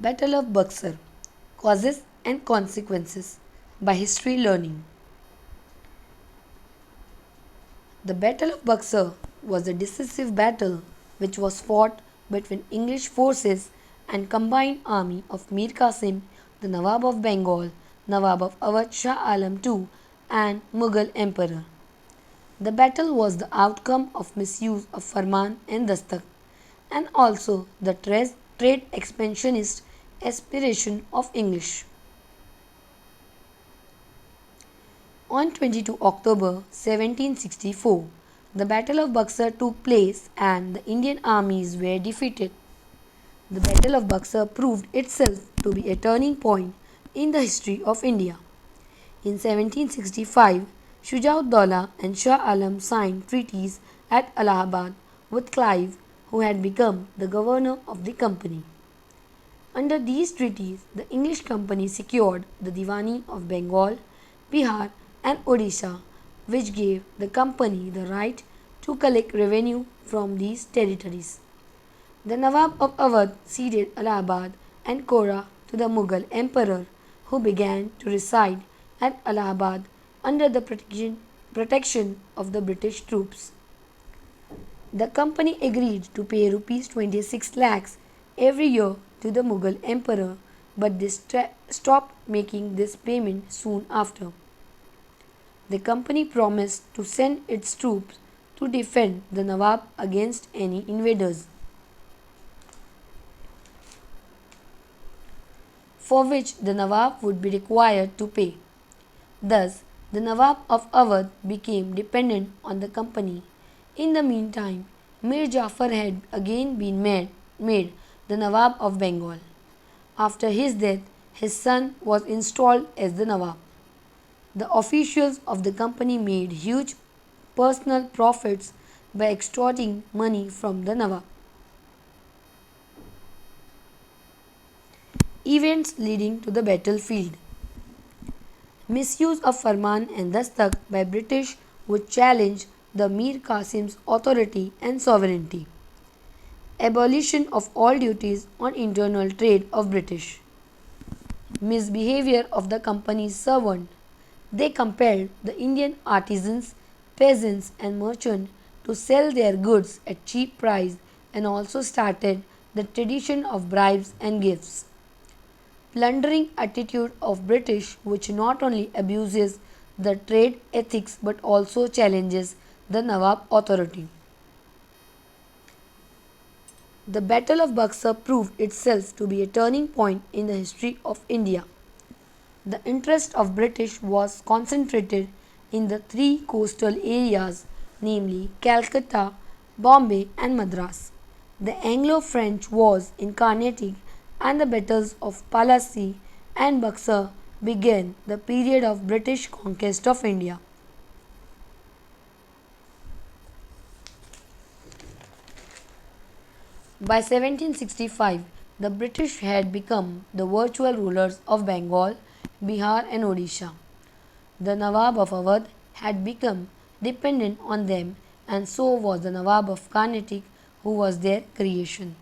Battle of Buxar Causes and Consequences by History Learning. The Battle of Buxar was a decisive battle which was fought between English forces and combined army of Mir Qasim, the Nawab of Bengal, Nawab of Awadh Shah Alam II, and Mughal Emperor. The battle was the outcome of misuse of Farman and Dastak, and also the trade expansionist aspiration of English. On 22 October 1764, the Battle of Buxar took place and the Indian armies were defeated. The Battle of Buxar proved itself to be a turning point in the history of India. In 1765, Shuja-ud-Dawla and Shah Alam signed treaties at Allahabad with Clive, who had become the governor of the company. Under these treaties, the English company secured the Diwani of Bengal, Bihar, and Odisha, which gave the company the right to collect revenue from these territories. The Nawab of Awadh ceded Allahabad and Kora to the Mughal emperor, who began to reside at Allahabad under the protection of the British troops. The company agreed to pay rupees 26 lakhs every year to the Mughal emperor, but they stopped making this payment soon after. The company promised to send its troops to defend the Nawab against any invaders, for which the Nawab would be required to pay. Thus, the Nawab of Awadh became dependent on the company. In the meantime, Mir Jafar had again been made the Nawab of Bengal. After his death, his son was installed as the Nawab. The officials of the company made huge personal profits by extorting money from the Nawab. Events leading to the battlefield. Misuse of Farman and Dastak by British would challenge the Mir Qasim's authority and sovereignty. Abolition of all duties on internal trade of British. Misbehavior of the company's servant. They compelled the Indian artisans, peasants, and merchants to sell their goods at cheap price and also started the tradition of bribes and gifts. Plundering attitude of British, which not only abuses the trade ethics but also challenges the Nawab authority. The Battle of Buxar proved itself to be a turning point in the history of India. The interest of British was concentrated in the three coastal areas, namely Calcutta, Bombay, and Madras. The Anglo-French wars in Carnatic and the battles of Plassey and Buxar began the period of British conquest of India. By 1765, the British had become the virtual rulers of Bengal, Bihar, and Odisha. The Nawab of Awadh had become dependent on them, and so was the Nawab of Carnatic, who was their creation.